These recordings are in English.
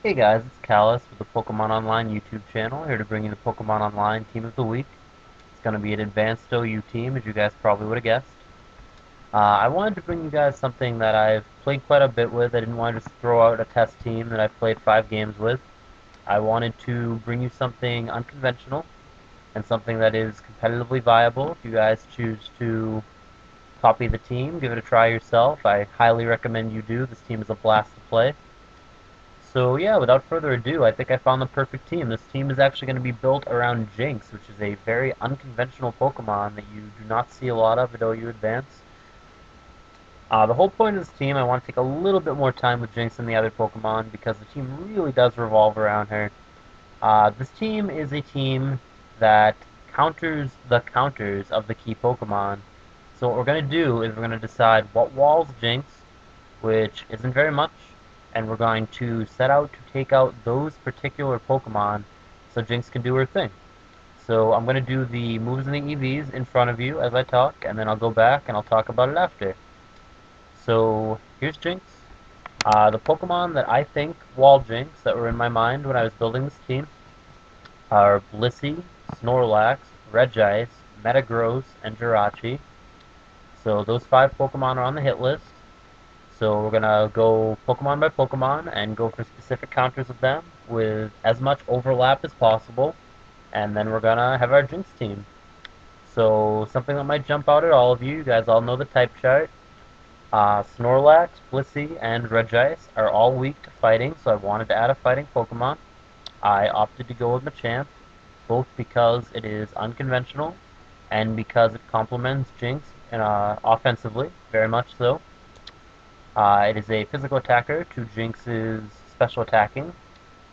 Hey guys, it's Callus with the Pokemon Online YouTube channel, here to bring you the Pokemon Online Team of the Week. It's going to be an Advanced OU team, as you guys probably would have guessed. I wanted to bring you guys something that I've played quite a bit with. I didn't want to just throw out a test team that I've played 5 games with. I wanted to bring you something unconventional and something that is competitively viable. If you guys choose to copy the team, give it a try yourself. I highly recommend you do. This team is a blast to play. So yeah, without further ado, I think I found the perfect team. This team is actually going to be built around Jynx, which is a very unconventional Pokemon that you do not see a lot of at OU Advance. The whole point of this team, I want to take a little bit more time with Jynx than the other Pokemon because the team really does revolve around her. This team is a team that counters the counters of the key Pokemon. So what we're going to do is we're going to decide what walls Jynx, which isn't very much, and we're going to set out to take out those particular Pokemon so Jynx can do her thing. So I'm going to do the moves and the EVs in front of you as I talk, and then I'll go back and I'll talk about it after. So here's Jynx. The Pokemon that I think wall Jynx that were in my mind when I was building this team are Blissey, Snorlax, Regice, Metagross, and Jirachi. So those 5 Pokemon are on the hit list. So we're gonna go Pokemon by Pokemon and go for specific counters of them with as much overlap as possible, and then we're gonna have our Jinx team. So something that might jump out at all of you, you guys all know the type chart. Snorlax, Blissey, and Regice are all weak to fighting, so I wanted to add a fighting Pokemon. I opted to go with Machamp, both because it is unconventional and because it complements Jinx offensively, very much so. It is a physical attacker to Jinx's special attacking.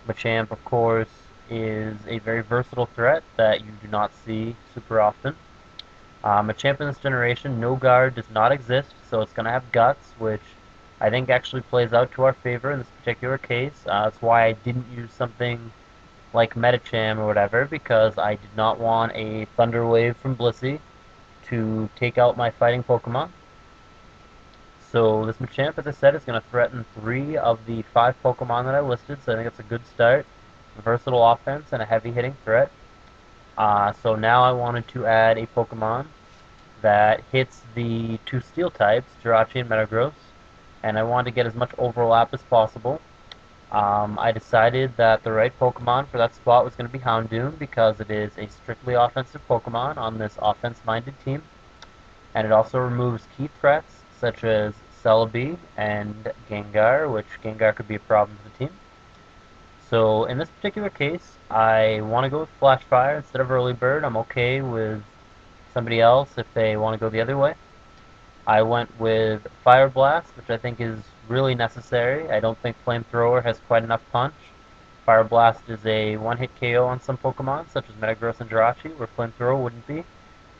Machamp, of course, is a very versatile threat that you do not see super often. Machamp in this generation, no guard does not exist, so it's going to have Guts, which I think actually plays out to our favor in this particular case. That's why I didn't use something like Medicham or whatever, because I did not want a Thunder Wave from Blissey to take out my fighting Pokemon. So this Machamp, as I said, is going to threaten 3 of the 5 Pokemon that I listed, so I think it's a good start. Versatile offense and a heavy hitting threat. So now I wanted to add a Pokemon that hits the 2 Steel types, Jirachi and Metagross, and I wanted to get as much overlap as possible. I decided that the right Pokemon for that spot was going to be Houndoom because it is a strictly offensive Pokemon on this offense-minded team, and it also removes key threats such as Celebi and Gengar, which Gengar could be a problem to the team. So in this particular case, I want to go with Flash Fire instead of Early Bird. I'm okay with somebody else if they want to go the other way. I went with Fire Blast, which I think is really necessary. I don't think Flamethrower has quite enough punch. Fire Blast is a one-hit KO on some Pokemon, such as Metagross and Jirachi, where Flamethrower wouldn't be.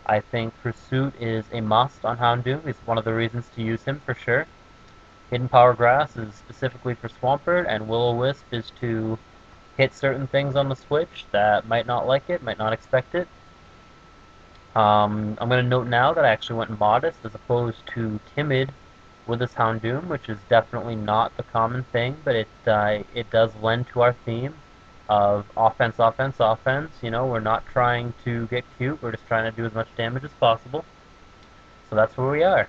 I think Pursuit is a must on Houndoom. It's one of the reasons to use him for sure. Hidden Power Grass is specifically for Swampert, and Will-O-Wisp is to hit certain things on the Switch that might not like it, might not expect it. I'm going to note now that I actually went Modest as opposed to Timid with this Houndoom, which is definitely not the common thing, but it does lend to our theme of offense, offense, offense. You know, we're not trying to get cute, we're just trying to do as much damage as possible. So that's where we are.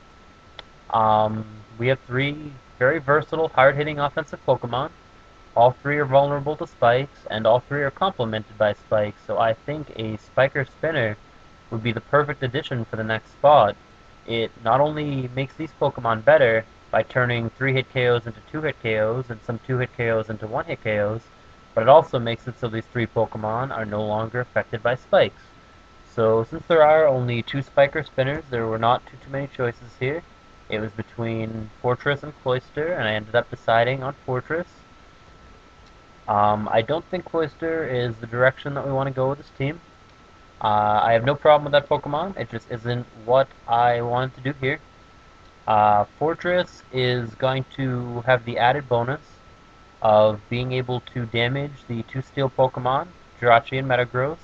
Um, we have 3 very versatile, hard-hitting offensive Pokemon. All 3 are vulnerable to spikes, and all 3 are complemented by spikes, so I think a Spiker Spinner would be the perfect addition for the next spot. It not only makes these Pokemon better by turning 3-hit KOs into 2-hit KOs and some 2-hit KOs into 1-hit KOs, but it also makes it so these 3 Pokemon are no longer affected by spikes. So since there are only 2 Spiker Spinners, there were not too many choices here. It was between Fortress and Cloyster, and I ended up deciding on Fortress. I don't think Cloyster is the direction that we want to go with this team. I have no problem with that Pokemon, it just isn't what I wanted to do here. Fortress is going to have the added bonus of being able to damage the 2 Steel Pokemon, Jirachi and Metagross.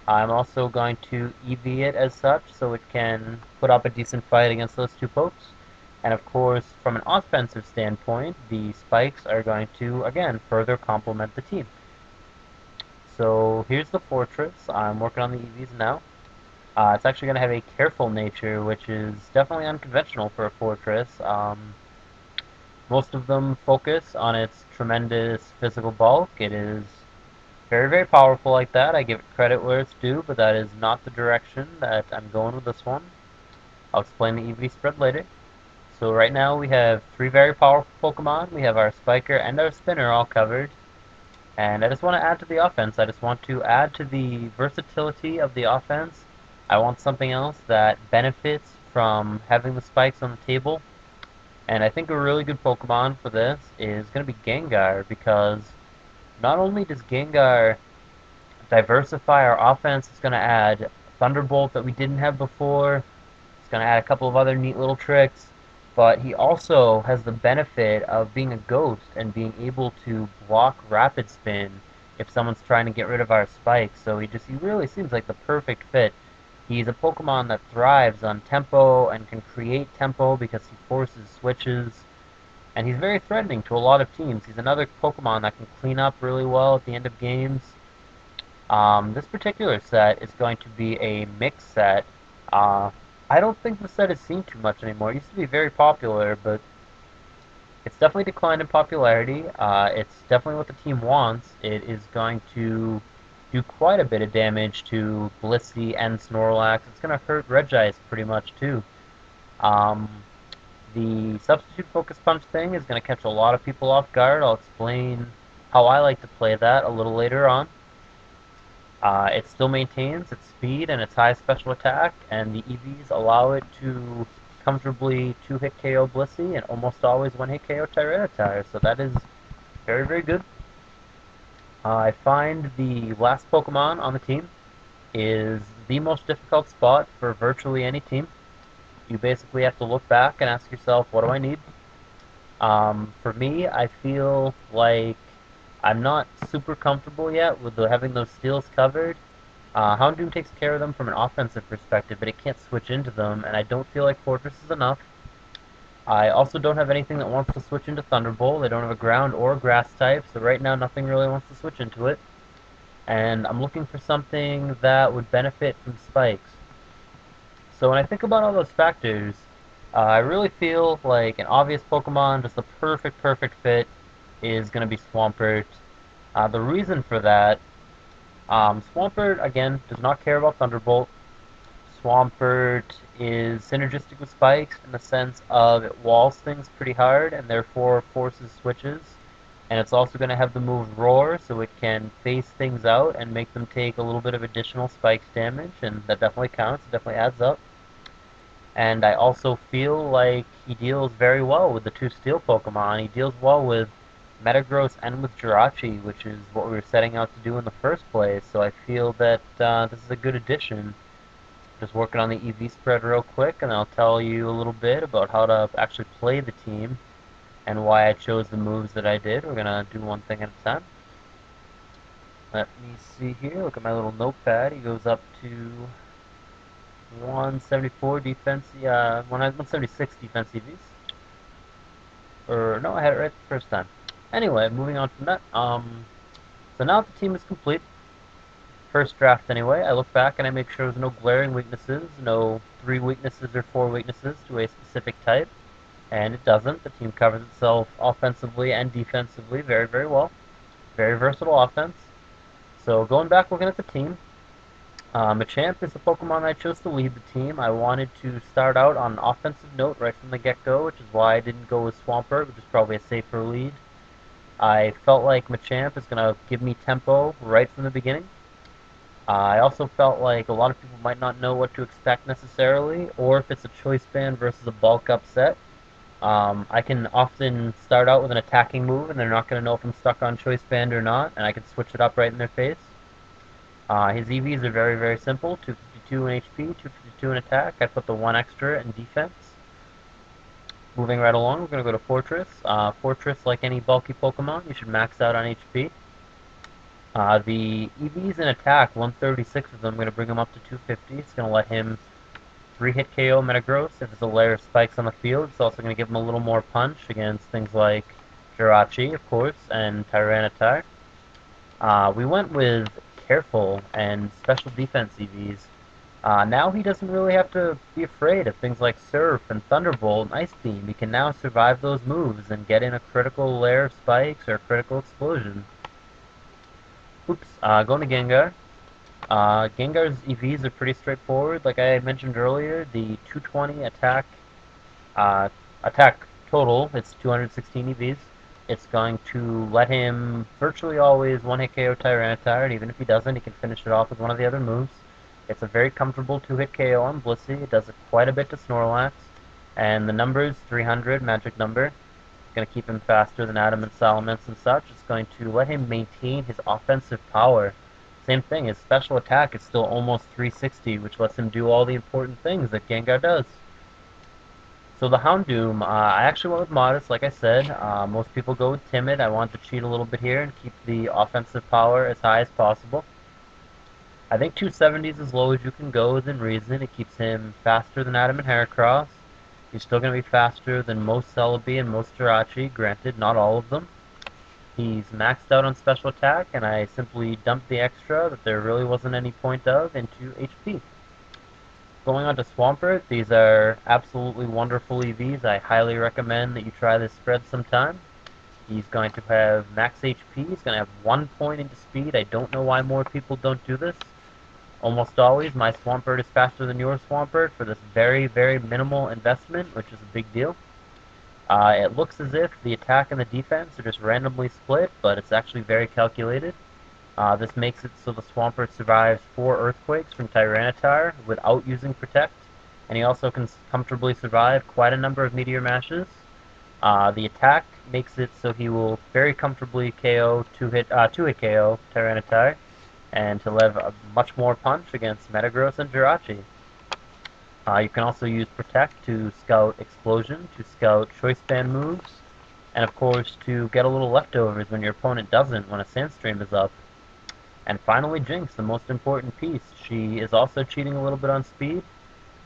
I'm also going to EV it as such, so it can put up a decent fight against those 2 pokes. And of course, from an offensive standpoint, the spikes are going to, again, further complement the team. So here's the fortress. I'm working on the EVs now. It's actually going to have a careful nature, which is definitely unconventional for a fortress. Most of them focus on its tremendous physical bulk. It is very, very powerful like that. I give it credit where it's due, but that is not the direction that I'm going with this one. I'll explain the EV spread later. So right now we have three very powerful Pokemon. We have our Spiker and our Spinner all covered. And I just want to add to the offense. I just want to add to the versatility of the offense. I want something else that benefits from having the spikes on the table. And I think a really good Pokemon for this is going to be Gengar, because not only does Gengar diversify our offense, it's going to add Thunderbolt that we didn't have before. It's going to add a couple of other neat little tricks. But he also has the benefit of being a ghost and being able to block Rapid Spin if someone's trying to get rid of our spikes. So he really seems like the perfect fit. He's a Pokemon that thrives on tempo and can create tempo because he forces switches. And he's very threatening to a lot of teams. He's another Pokemon that can clean up really well at the end of games. This particular set is going to be a mix set. I don't think the set is seen too much anymore. It used to be very popular, but it's definitely declined in popularity. It's definitely what the team wants. It is going to do quite a bit of damage to Blissey and Snorlax. It's going to hurt Regice pretty much too. The substitute focus punch thing is going to catch a lot of people off guard. I'll explain how I like to play that a little later on. It still maintains its speed and its high special attack, and the EVs allow it to comfortably 2-hit KO Blissey and almost always 1-hit KO Tyranitar, so that is very, very good. I find the last Pokemon on the team is the most difficult spot for virtually any team. You basically have to look back and ask yourself, what do I need? For me, I feel like I'm not super comfortable yet with having those steals covered. Houndoom takes care of them from an offensive perspective, but it can't switch into them, and I don't feel like Fortress is enough. I also don't have anything that wants to switch into Thunderbolt. I don't have a ground or a grass type, so right now nothing really wants to switch into it. And I'm looking for something that would benefit from spikes. So when I think about all those factors, I really feel like an obvious Pokemon, just the perfect fit, is going to be Swampert. The reason for that, Swampert, again, does not care about Thunderbolt. Swampert is synergistic with Spikes in the sense of it walls things pretty hard and therefore forces switches. And it's also going to have the move Roar, so it can phase things out and make them take a little bit of additional Spikes damage, and that definitely counts, it definitely adds up. And I also feel like he deals very well with the two Steel Pokemon. He deals well with Metagross and with Jirachi, which is what we were setting out to do in the first place. So I feel that this is a good addition. Just working on the EV spread real quick, and I'll tell you a little bit about how to actually play the team and why I chose the moves that I did. We're going to do one thing at a time. Let me see here. Look at my little notepad. He goes up to 174 defense, 176 defense EVs. Or, no, I had it right the first time. Anyway, moving on from that. So now the team is complete. First draft anyway, I look back and I make sure there's no glaring weaknesses, no 3 weaknesses or 4 weaknesses to a specific type. And it doesn't. The team covers itself offensively and defensively very, very well. Very versatile offense. So going back looking at the team, Machamp is the Pokemon I chose to lead the team. I wanted to start out on an offensive note right from the get-go, which is why I didn't go with Swampert, which is probably a safer lead. I felt like Machamp is going to give me tempo right from the beginning. I also felt like a lot of people might not know what to expect necessarily, or if it's a choice band versus a bulk up set. I can often start out with an attacking move, and they're not going to know if I'm stuck on choice band or not, and I can switch it up right in their face. His EVs are very, very simple, 252 in HP, 252 in attack. I put the 1 extra in defense. Moving right along, we're going to go to Fortress. Fortress, like any bulky Pokemon, you should max out on HP. The EVs in attack, 136 of them, I'm going to bring him up to 250. It's going to let him 3-hit KO Metagross if there's a layer of spikes on the field. It's also going to give him a little more punch against things like Jirachi, of course, and Tyranitar. We went with Careful and Special Defense EVs. Now he doesn't really have to be afraid of things like Surf and Thunderbolt and Ice Beam. He can now survive those moves and get in a critical layer of spikes or a critical explosion. Oops, going to Gengar. Gengar's EVs are pretty straightforward. Like I mentioned earlier, the 220 attack total, it's 216 EVs. It's going to let him virtually always one-hit KO Tyranitar, and even if he doesn't, he can finish it off with one of the other moves. It's a very comfortable 2-hit KO on Blissey. It does it quite a bit to Snorlax. And the number's 300, magic number. It's going to keep him faster than Adamant Salamence and such. It's going to let him maintain his offensive power. Same thing, his special attack is still almost 360, which lets him do all the important things that Gengar does. So the Houndoom, I actually went with Modest, like I said. Most people go with Timid. I want to cheat a little bit here and keep the offensive power as high as possible. I think 270 is as low as you can go within reason. It keeps him faster than Adamant Heracross. He's still going to be faster than most Celebi and most Jirachi, granted, not all of them. He's maxed out on special attack, and I simply dumped the extra that there really wasn't any point of into HP. Going on to Swampert, these are absolutely wonderful EVs. I highly recommend that you try this spread sometime. He's going to have max HP, he's going to have 1 point into speed. I don't know why more people don't do this. Almost always, my Swampert is faster than your Swampert for this very, very minimal investment, which is a big deal. It looks as if the attack and the defense are just randomly split, but it's actually very calculated. This makes it so the Swampert survives 4 Earthquakes from Tyranitar without using Protect, and he also can comfortably survive quite a number of Meteor Mashes. The attack makes it so he will very comfortably KO 2-hit KO Tyranitar, and he'll have a much more punch against Metagross and Jirachi. You can also use Protect to scout Explosion, to scout Choice Band moves, and of course to get a little leftovers when your opponent doesn't, when a Sandstream is up. And finally Jinx, the most important piece. She is also cheating a little bit on speed.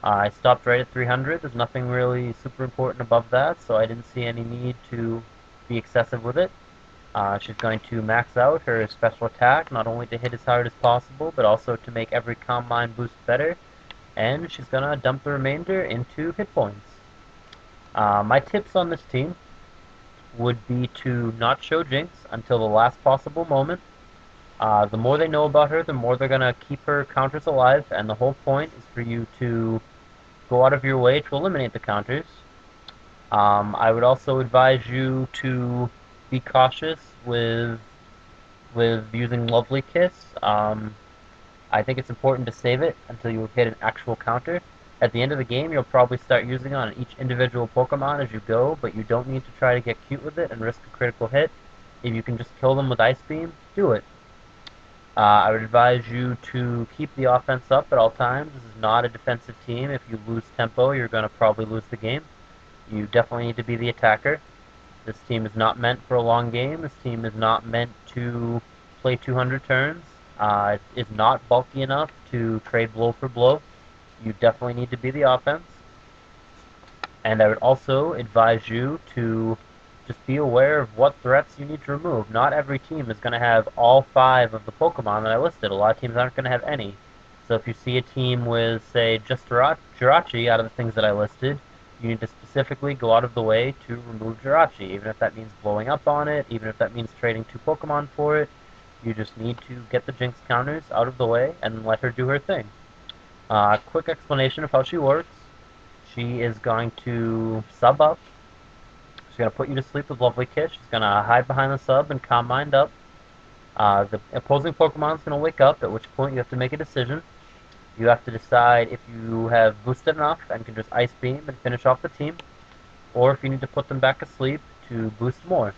I stopped right at 300, there's nothing really super important above that, so I didn't see any need to be excessive with it. She's going to max out her special attack, not only to hit as hard as possible, but also to make every Calm Mind boost better. And she's going to dump the remainder into hit points. My tips on this team would be to not show Jinx until the last possible moment. The more they know about her, the more they're going to keep her counters alive, and the whole point is for you to go out of your way to eliminate the counters. I would also advise you to be cautious with using Lovely Kiss. I think it's important to save it until you hit an actual counter. At the end of the game, you'll probably start using it on each individual Pokemon as you go, but you don't need to try to get cute with it and risk a critical hit. If you can just kill them with Ice Beam, do it. I would advise you to keep the offense up at all times. This is not a defensive team. If you lose tempo, you're going to probably lose the game. You definitely need to be the attacker. This team is not meant for a long game. This team is not meant to play 200 turns. It is not bulky enough to trade blow for blow. You definitely need to be the offense. And I would also advise you to just be aware of what threats you need to remove. Not every team is going to have all 5 of the Pokemon that I listed. A lot of teams aren't going to have any. So if you see a team with, say, just Jirachi out of the things that I listed, you need to specifically go out of the way to remove Jirachi, even if that means blowing up on it, even if that means trading 2 Pokemon for it. You just need to get the Jinx counters out of the way and let her do her thing. Quick explanation of how she works. She is going to sub up. She's going to put you to sleep with Lovely Kiss. She's going to hide behind the sub and Calm Mind up. The opposing Pokemon is going to wake up, at which point you have to make a decision. You have to decide if you have boosted enough and can just Ice Beam and finish off the team, or if you need to put them back asleep to boost more.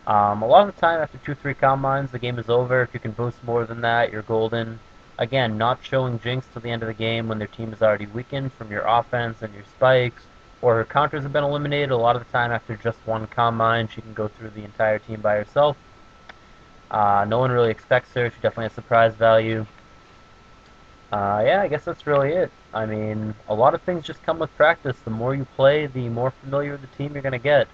A lot of the time, after 2-3 Calm Minds, the game is over. If you can boost more than that, you're golden. Again, not showing Jinx till the end of the game when their team is already weakened from your offense and your spikes, or her counters have been eliminated. A lot of the time, after just 1 Calm Mind, she can go through the entire team by herself. No one really expects her. She definitely has surprise value. Yeah, I guess that's really it. I mean, a lot of things just come with practice. The more you play, the more familiar with the team you're going to get.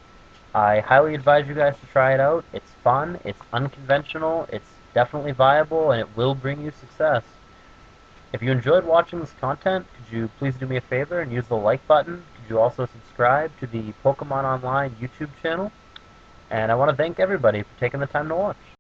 I highly advise you guys to try it out. It's fun, it's unconventional, it's definitely viable, and it will bring you success. If you enjoyed watching this content, could you please do me a favor and use the like button? Could you also subscribe to the Pokemon Online YouTube channel? And I want to thank everybody for taking the time to watch.